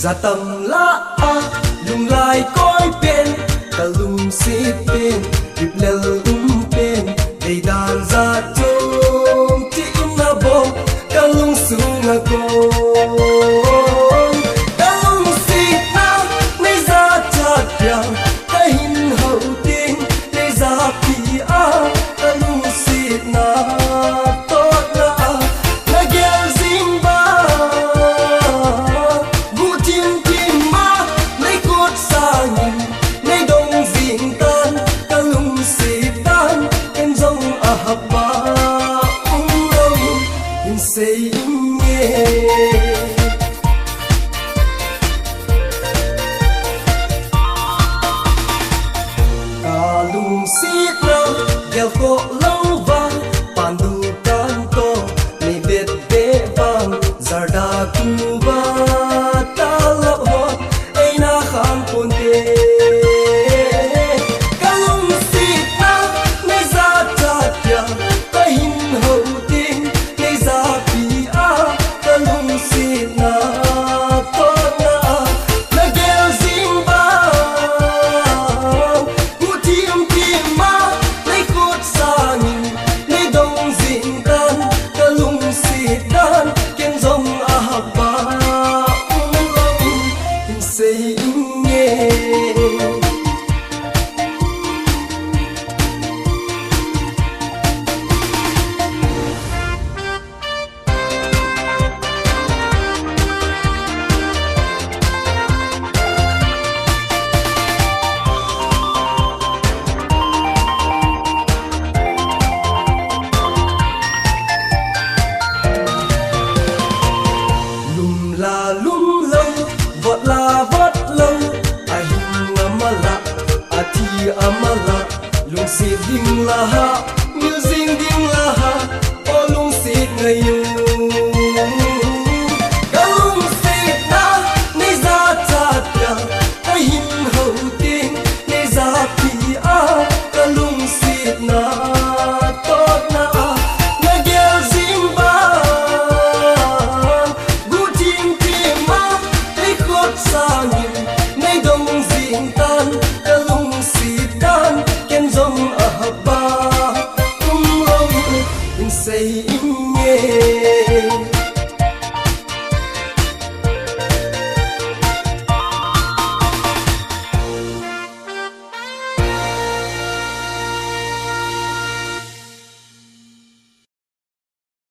za tam la a lung lai koi pen ta lung si pen dip lel pen dei dan za tung ti na bo ka lung su na ko ka lung si na nei za chat pya ka hin hau ting nei za pi a ka lung si na to na na gel zin ba bu tim tim ma nei kot sang nei dong zin tan ka lung si tan em zong a hap ba in say Kalung sit na gel ko